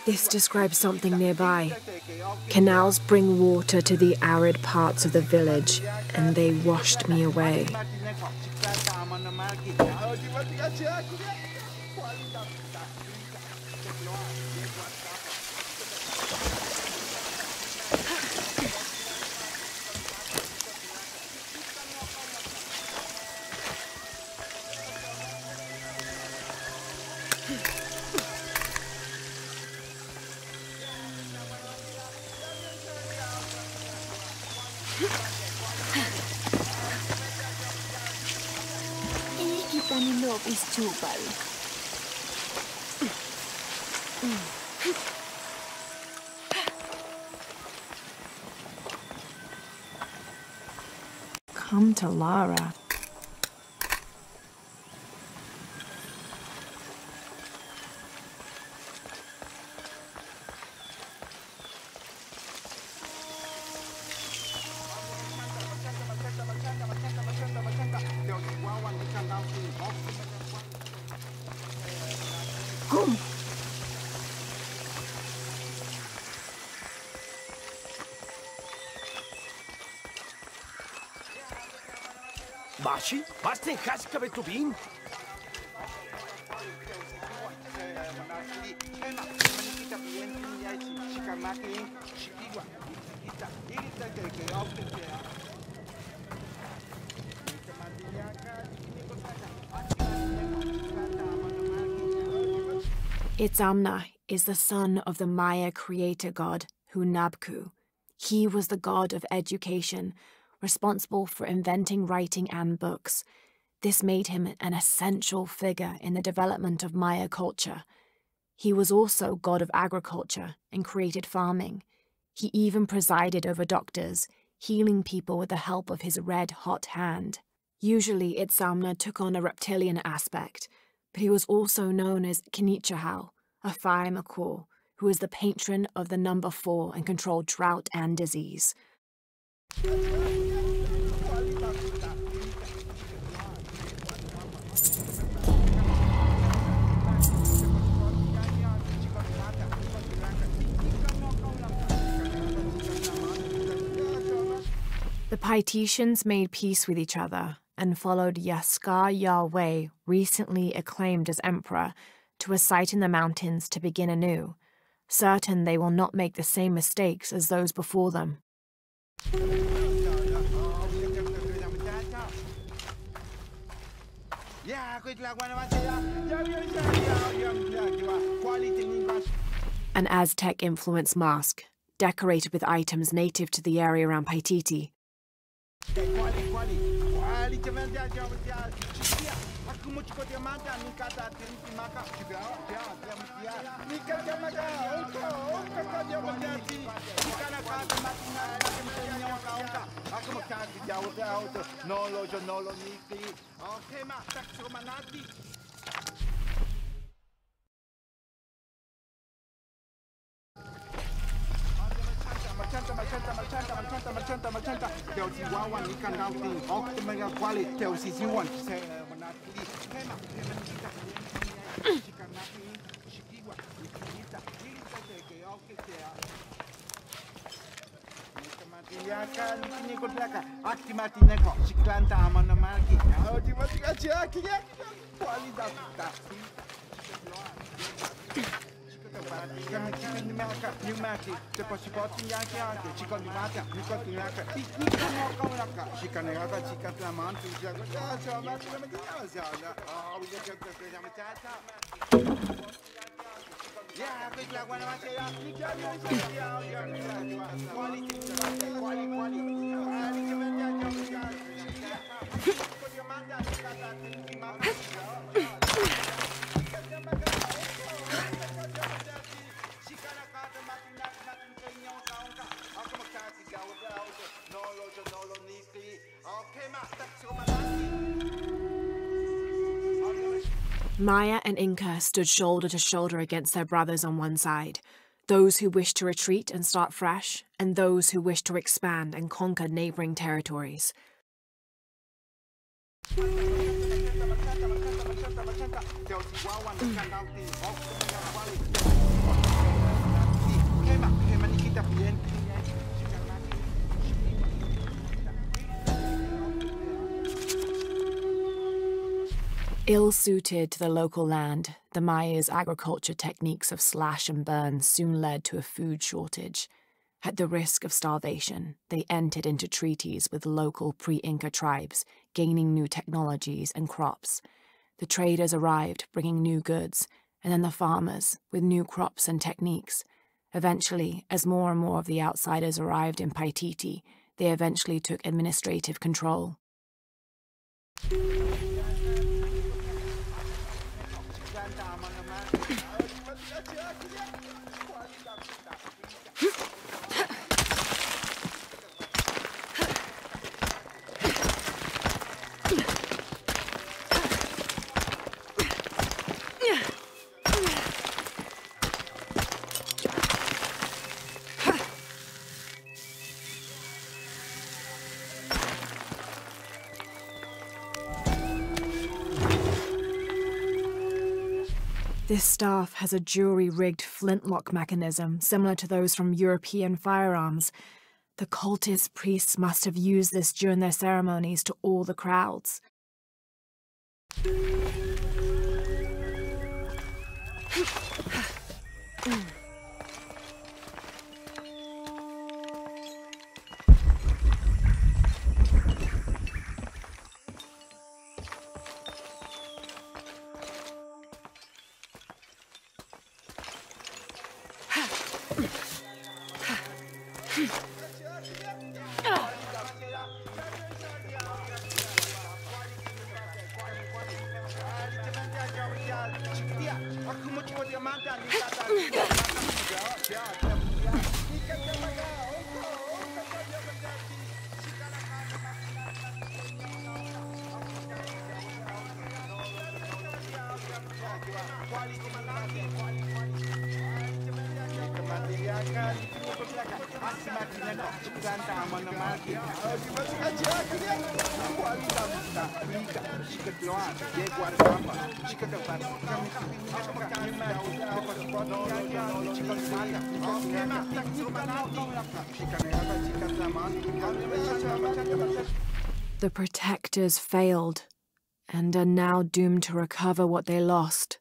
This describes something nearby. Canals bring water to the arid parts of the village, and they washed me away. Come to Lara. Bashi? Was den Kaskabe to bin? Itzamna is the son of the Maya creator god, Hunabku. He was the god of education, responsible for inventing writing and books. This made him an essential figure in the development of Maya culture. He was also god of agriculture and created farming. He even presided over doctors, healing people with the help of his red-hot hand. Usually, Itzamna took on a reptilian aspect, but he was also known as Kinichahau, a fire macaw, who was the patron of the number 4 and controlled drought and disease. The Paititians made peace with each other and followed Yaskar Yahweh, recently acclaimed as emperor, to a site in the mountains to begin anew, certain they will not make the same mistakes as those before them. An Aztec-influenced mosque, decorated with items native to the area around Paititi. Maya and Inca stood shoulder to shoulder against their brothers on one side, those who wished to retreat and start fresh, and those who wished to expand and conquer neighboring territories. Ill-suited to the local land, the Mayas' agriculture techniques of slash and burn soon led to a food shortage. At the risk of starvation, they entered into treaties with local pre-Inca tribes, gaining new technologies and crops. The traders arrived, bringing new goods, and then the farmers, with new crops and techniques. Eventually, as more and more of the outsiders arrived in Paititi, they eventually took administrative control. This staff has a jury-rigged flintlock mechanism similar to those from European firearms. The cultist priests must have used this during their ceremonies to awe the crowds. The protectors failed, and are now doomed to recover what they lost.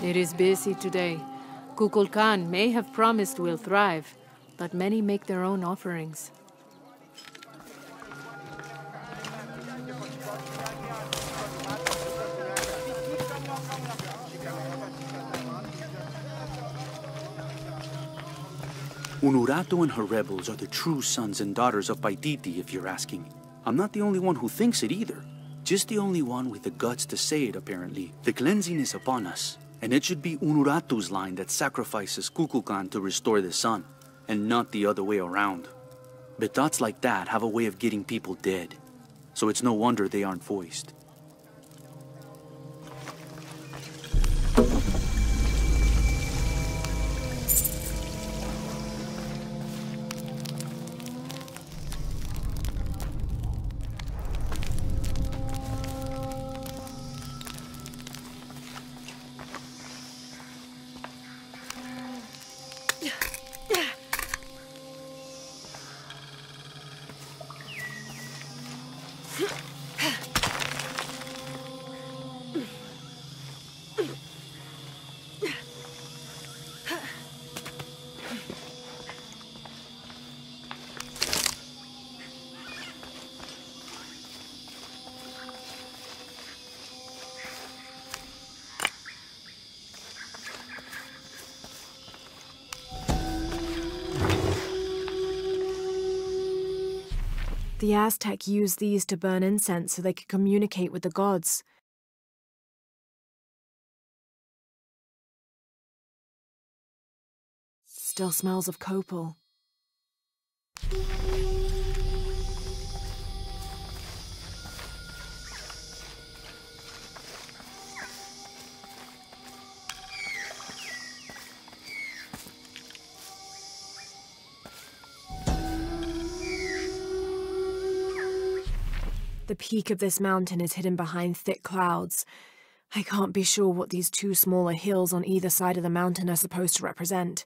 It is busy today. Kukulkan may have promised we'll thrive, but many make their own offerings. Unuratu and her rebels are the true sons and daughters of Paititi, if you're asking. I'm not the only one who thinks it either. Just the only one with the guts to say it, apparently. The cleansing is upon us, and it should be Unuratu's line that sacrifices Kukulkan to restore the sun, and not the other way around. But thoughts like that have a way of getting people dead, so it's no wonder they aren't voiced. The Aztec used these to burn incense so they could communicate with the gods. Still smells of copal. The peak of this mountain is hidden behind thick clouds. I can't be sure what these two smaller hills on either side of the mountain are supposed to represent.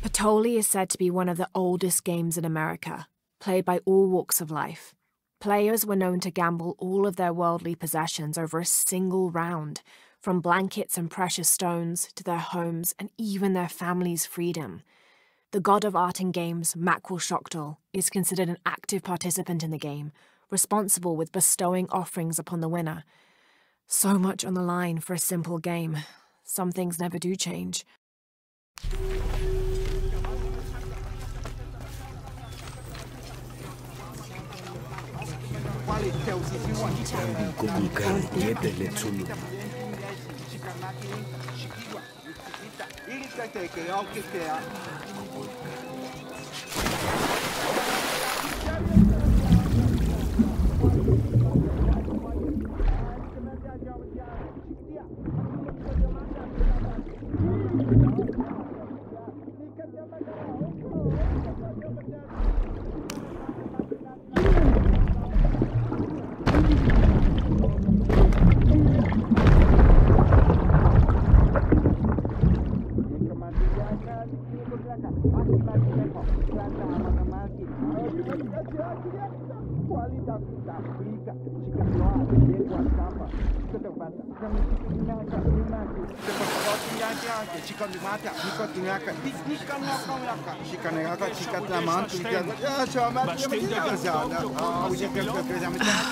Patoli is said to be one of the oldest games in America, played by all walks of life. Players were known to gamble all of their worldly possessions over a single round, from blankets and precious stones to their homes and even their family's freedom. The god of art and games, Makwul Shokdal, is considered an active participant in the game, responsible with bestowing offerings upon the winner. So much on the line for a simple game. Some things never do change.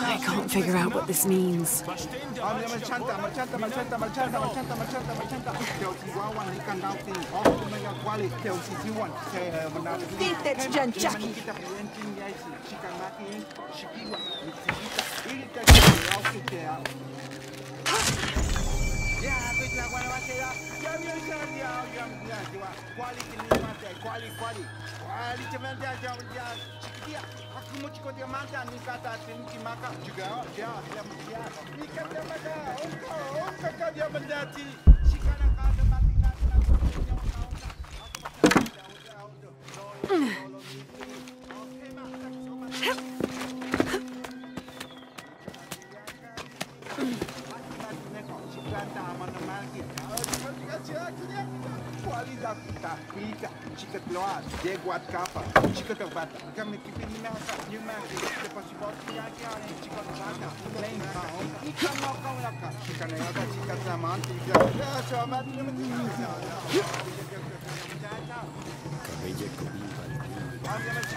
I can't figure out what this means.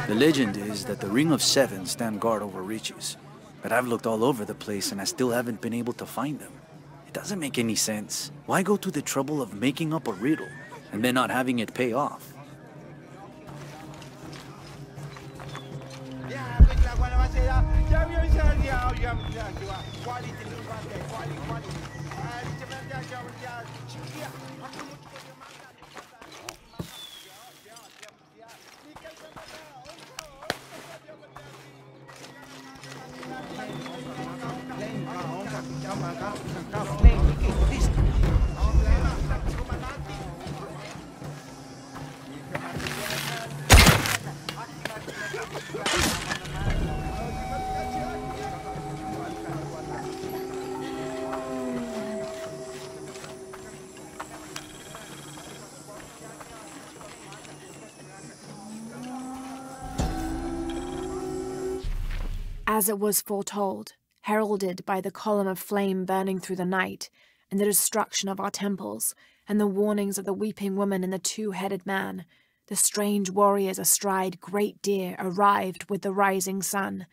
The legend is that the Ring of Seven stand guard over riches, but I've looked all over the place and I still haven't been able to find them. It doesn't make any sense. Why go to the trouble of making up a riddle and then not having it pay off? As it was foretold, heralded by the column of flame burning through the night, and the destruction of our temples, and the warnings of the weeping woman and the two-headed man, the strange warriors astride great deer arrived with the rising sun.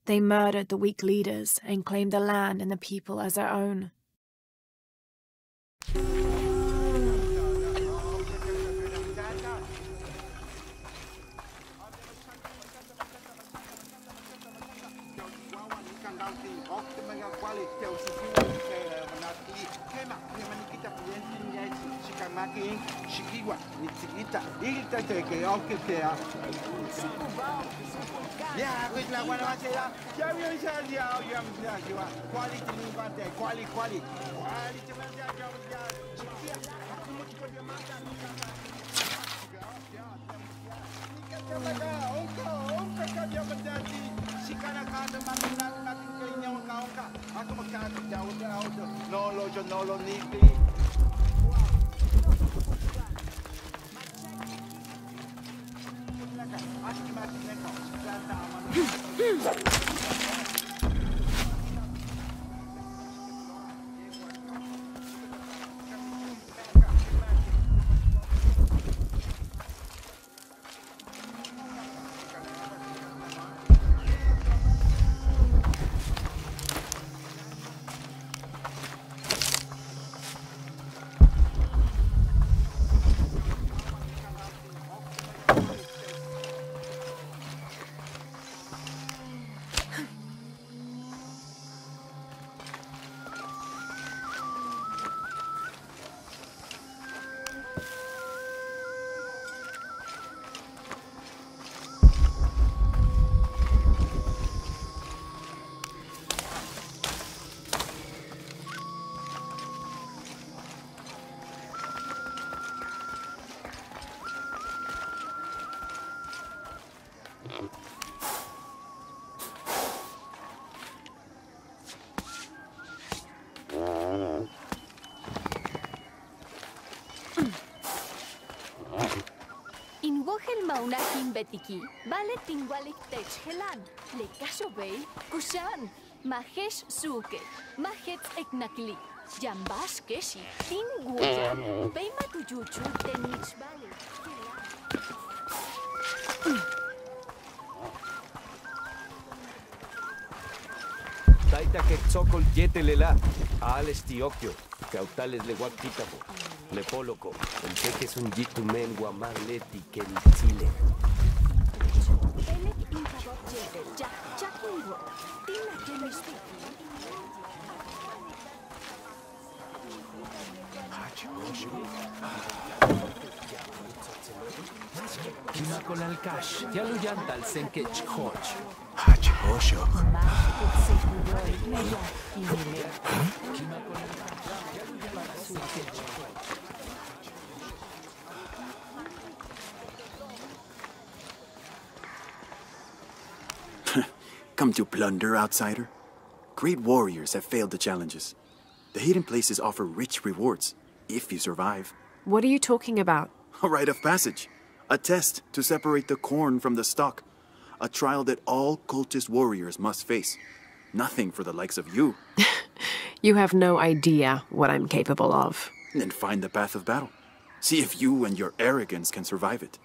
They murdered the weak leaders and claimed the land and the people as their own. Maunakin betiki, vale tingualik tech helan, le kashovei, kushan, mahesh suke, mahet eknakli, jambash keshi, tinguyan, beima tujuchu tenich vale. Taita que tzocol yetelela, ales tiokio, cautales le guapitabo, le poloco, el que es un yitumen guamarleti que ni chile. Pelek inkabot yetel, chakingo, tina que misti. Kima con el cash, ya lo llanta al senkech hoch. Osho. Come to plunder, outsider? Great warriors have failed the challenges. The hidden places offer rich rewards, if you survive. What are you talking about? A rite of passage. A test to separate the corn from the stalk. A trial that all cultist warriors must face. Nothing for the likes of you. You have no idea what I'm capable of. Then find the path of battle. See if you and your arrogance can survive it.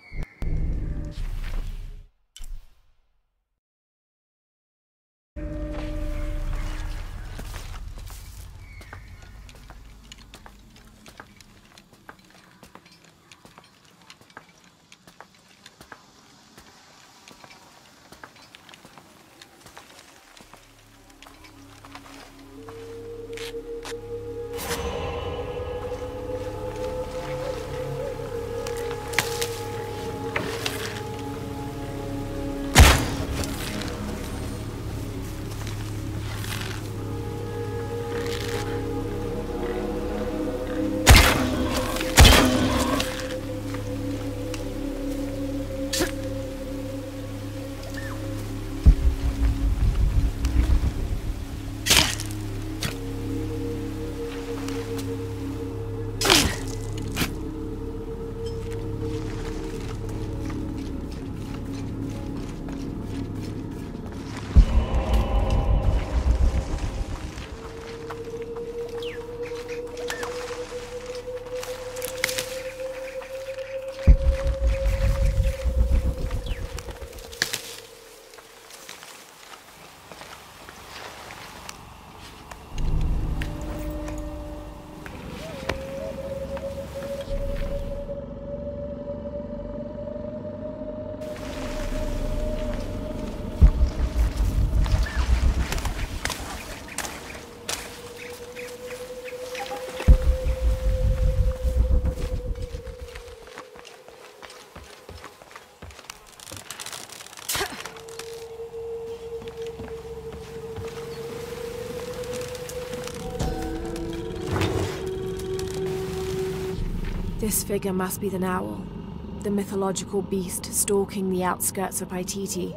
This figure must be the Owl, the mythological beast stalking the outskirts of Paititi.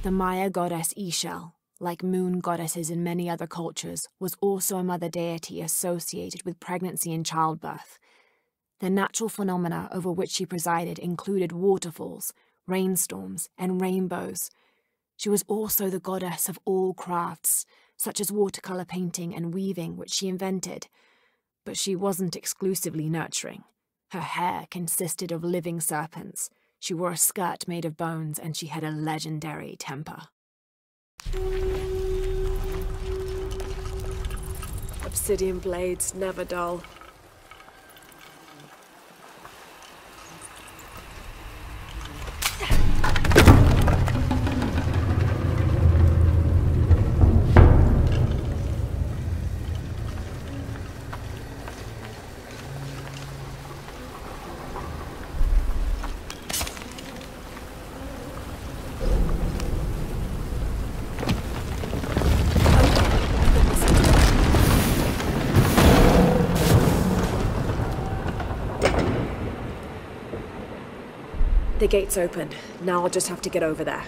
The Maya goddess Ixchel, like moon goddesses in many other cultures, was also a mother deity associated with pregnancy and childbirth. The natural phenomena over which she presided included waterfalls, rainstorms, and rainbows. She was also the goddess of all crafts, such as watercolor painting and weaving, which she invented. But she wasn't exclusively nurturing. Her hair consisted of living serpents. She wore a skirt made of bones, and she had a legendary temper. Obsidian blades, never dull. The gate's open. Now I'll just have to get over there.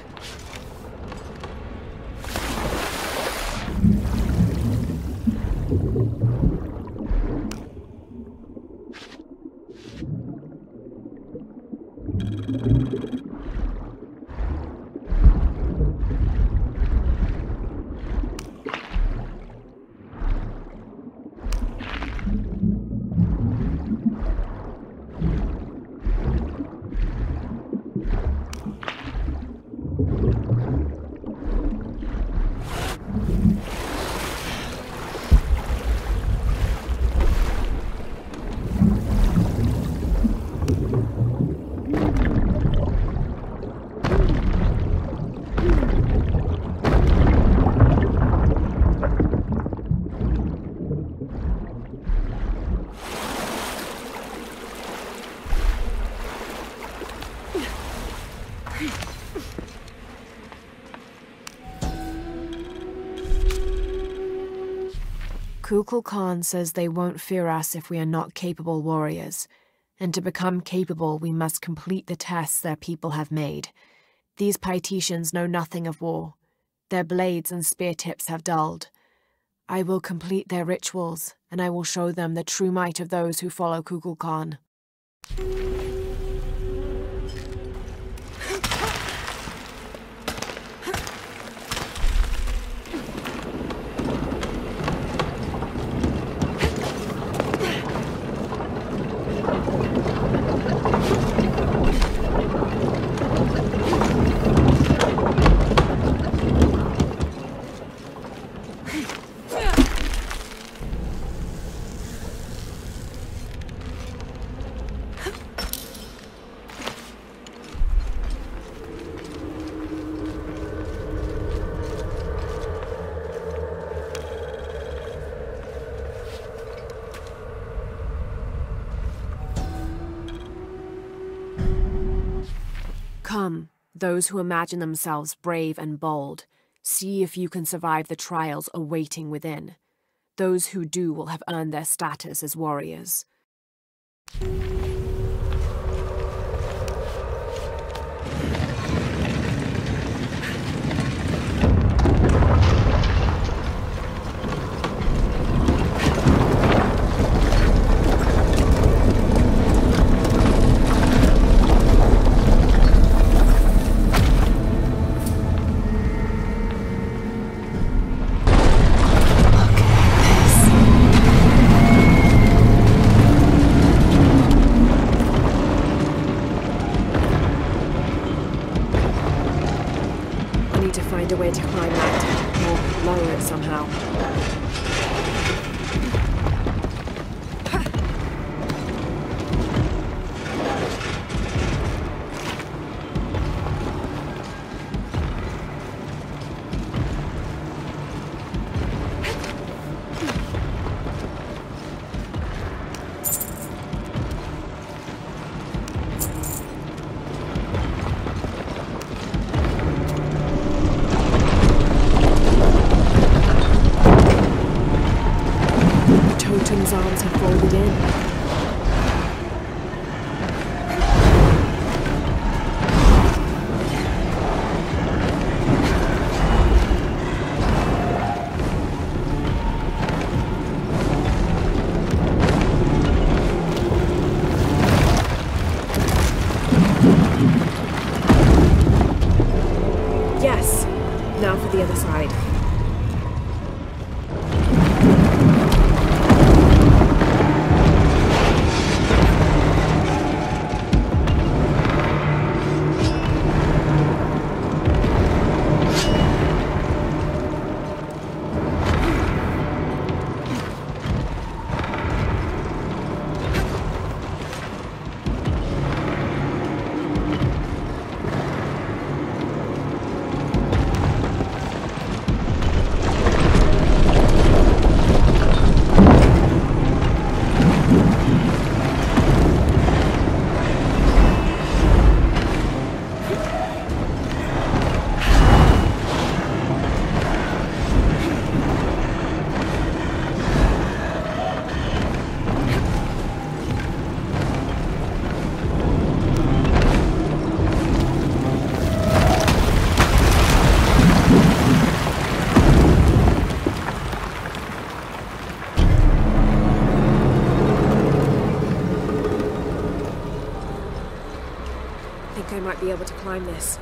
Kukulkan says they won't fear us if we are not capable warriors, and to become capable we must complete the tests their people have made. These Paititians know nothing of war. Their blades and spear tips have dulled. I will complete their rituals, and I will show them the true might of those who follow Kukulkan. Come, those who imagine themselves brave and bold, see if you can survive the trials awaiting within. Those who do will have earned their status as warriors. Find a way to climb that, or lower it somehow. Totem's arms have folded in. I might be able to climb this.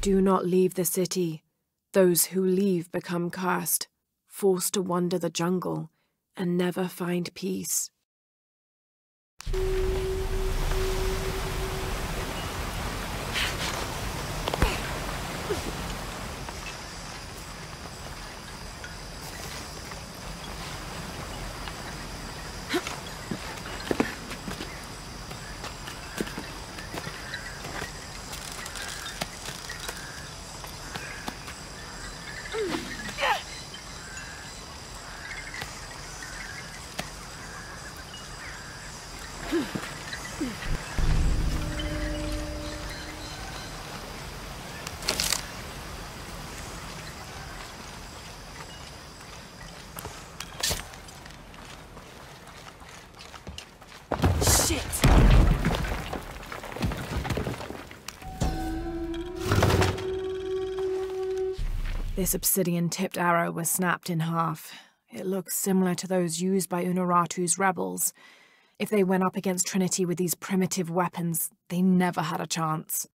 Do not leave the city. Those who leave become cursed, forced to wander the jungle, and never find peace. This obsidian-tipped arrow was snapped in half. It looks similar to those used by Unuratu's rebels. If they went up against Trinity with these primitive weapons, they never had a chance.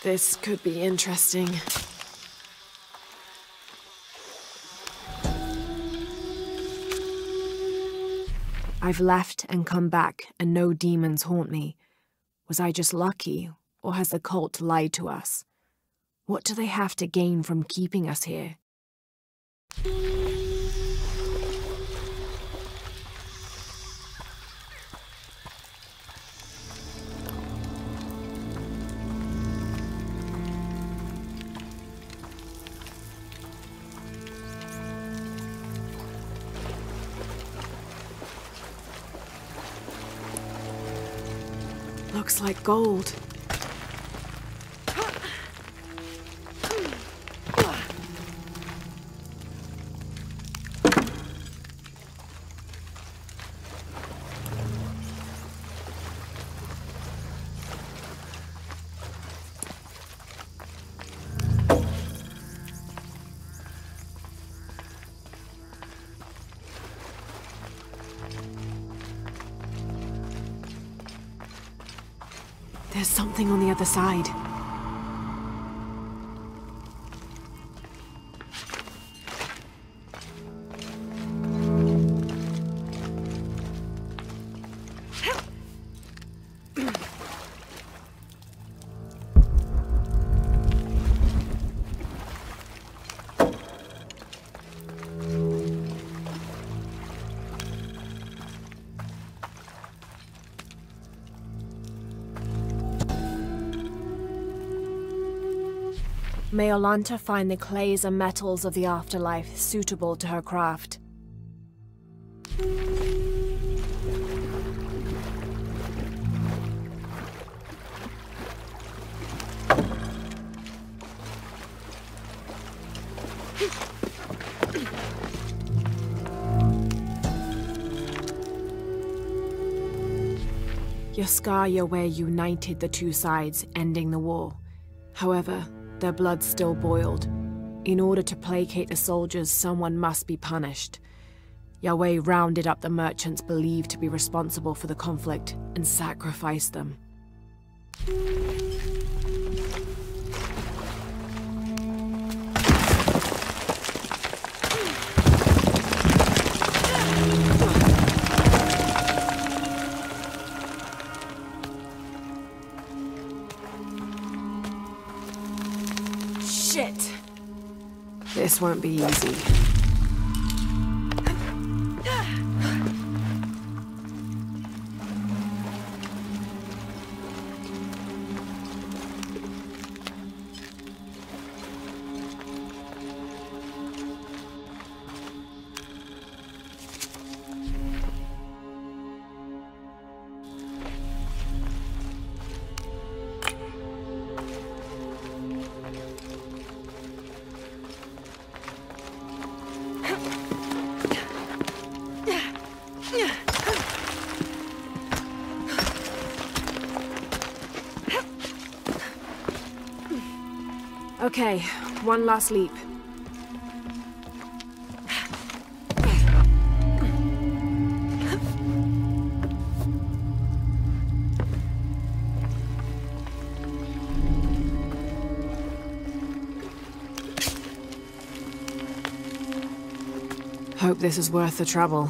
This could be interesting. I've left and come back, and no demons haunt me. Was I just lucky, or has the cult lied to us? What do they have to gain from keeping us here? Looks like gold. There's something on the other side. May Olanta find the clays and metals of the afterlife suitable to her craft. Yaskar Yahweh united the two sides, ending the war. However, their blood still boiled. In order to placate the soldiers, someone must be punished. Yahweh rounded up the merchants believed to be responsible for the conflict and sacrificed them. Shit! This won't be easy. Okay, one last leap. Hope this is worth the trouble.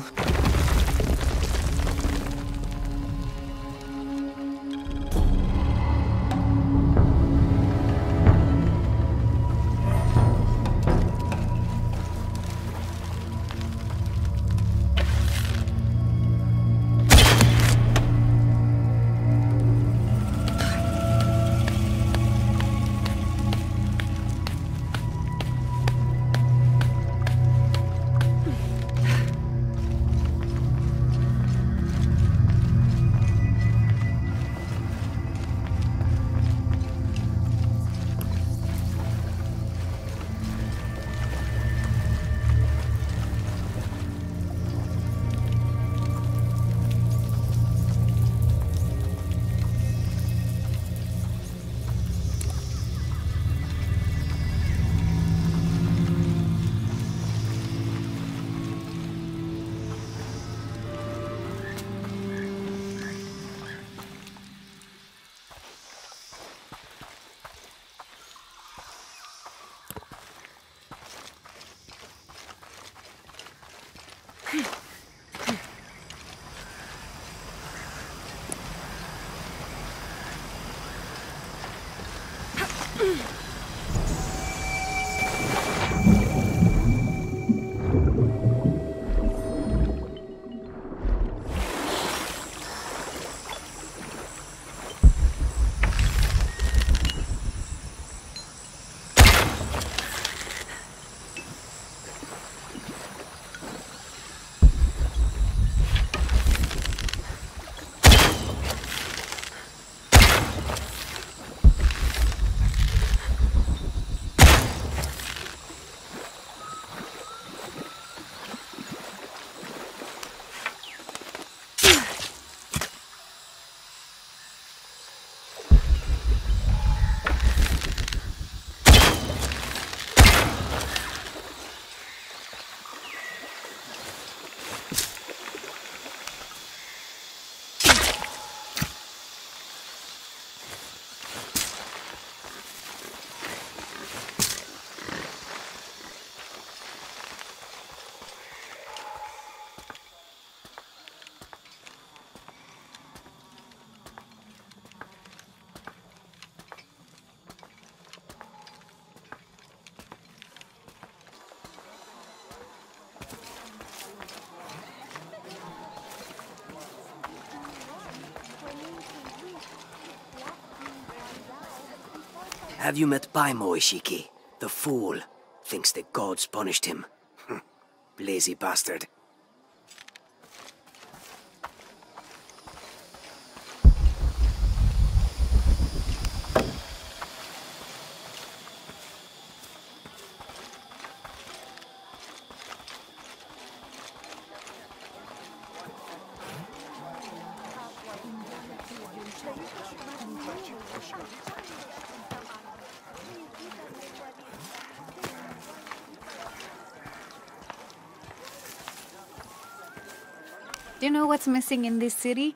Have you met Paimo, Ishiki? The fool. Thinks the gods punished him. Lazy bastard. Do you know what's missing in this city?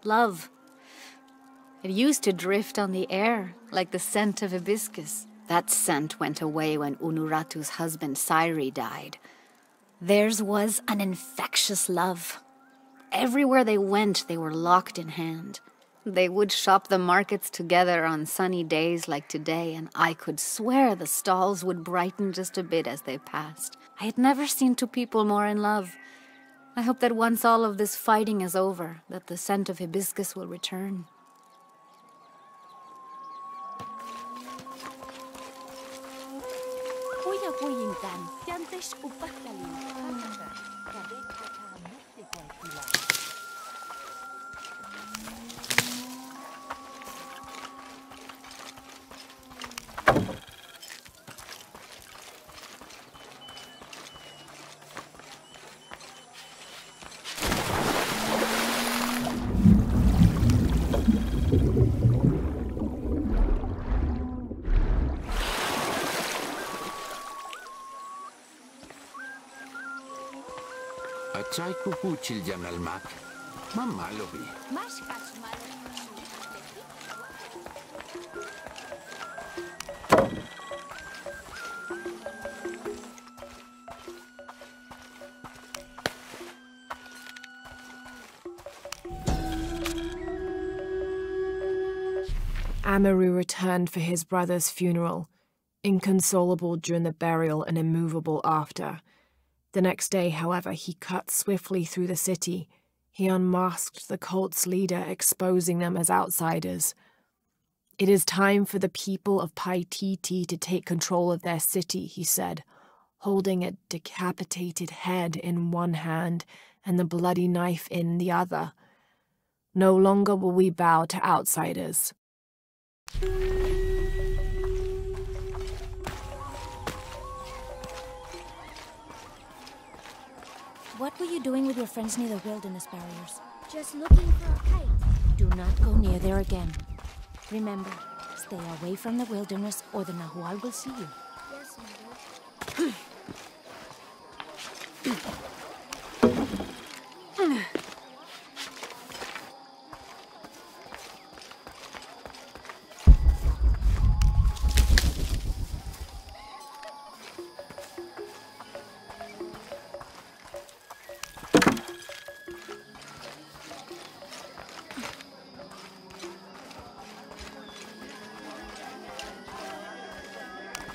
Love. It used to drift on the air, like the scent of hibiscus. That scent went away when Unuratu's husband Sairi died. Theirs was an infectious love. Everywhere they went, they were locked in hand. They would shop the markets together on sunny days like today, and I could swear the stalls would brighten just a bit as they passed. I had never seen two people more in love. I hope that once all of this fighting is over, that the scent of hibiscus will return. Achai kukuchil jan almak. Mamalobi. Amaru returned for his brother's funeral, inconsolable during the burial and immovable after. The next day, however, he cut swiftly through the city. He unmasked the cult's leader, exposing them as outsiders. "It is time for the people of Paititi to take control of their city," he said, holding a decapitated head in one hand and the bloody knife in the other. "No longer will we bow to outsiders." What were you doing with your friends near the wilderness barriers? Just looking for a kite. Do not go near there again. Remember, stay away from the wilderness or the Nahual will see you. Yes, Mother.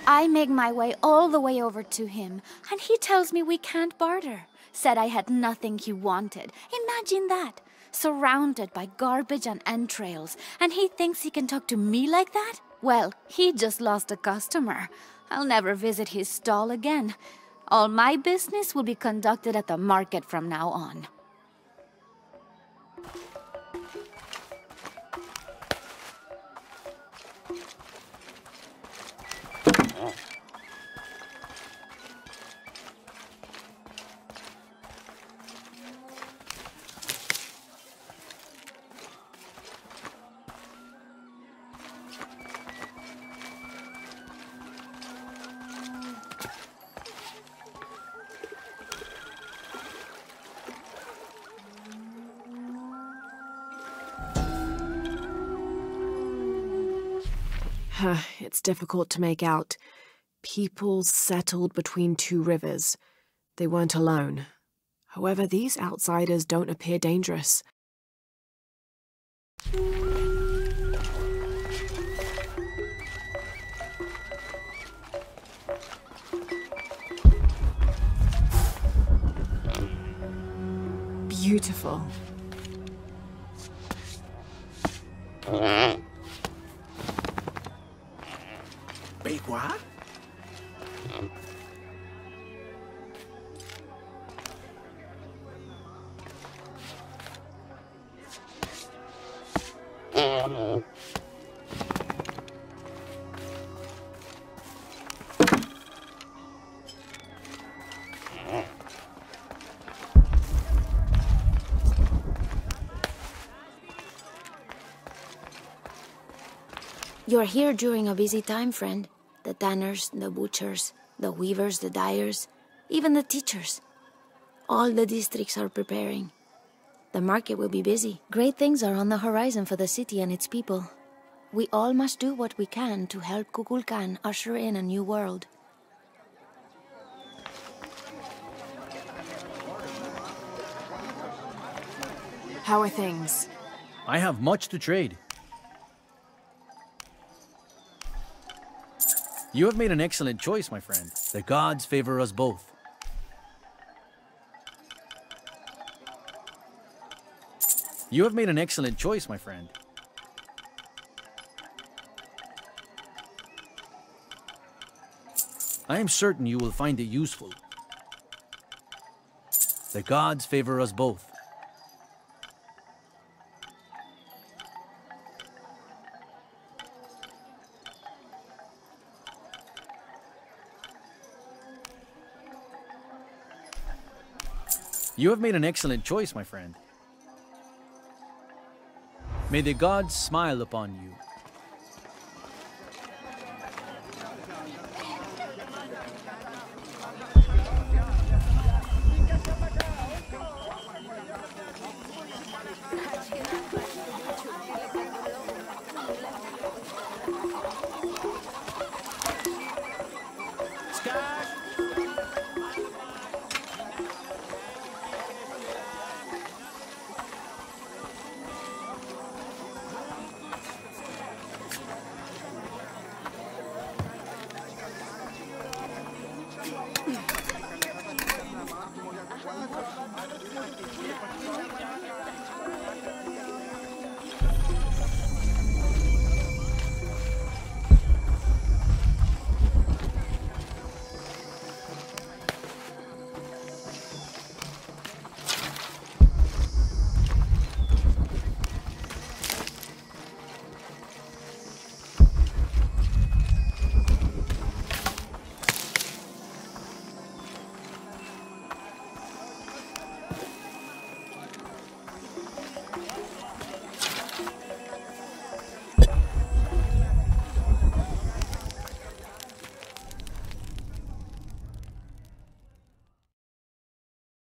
I make my way all the way over to him, and he tells me we can't barter. Said I had nothing he wanted. Imagine that. Surrounded by garbage and entrails, and he thinks he can talk to me like that? Well, he just lost a customer. I'll never visit his stall again. All my business will be conducted at the market from now on. It's difficult to make out. People settled between two rivers. They weren't alone. However, these outsiders don't appear dangerous. Beautiful. Wait, what? You're here during a busy time, friend. The tanners, the butchers, the weavers, the dyers, even the teachers. All the districts are preparing. The market will be busy. Great things are on the horizon for the city and its people. We all must do what we can to help Kukulkan usher in a new world. How are things? I have much to trade. You have made an excellent choice, my friend. The gods favor us both. You have made an excellent choice, my friend. I am certain you will find it useful. The gods favor us both. You have made an excellent choice, my friend. May the gods smile upon you.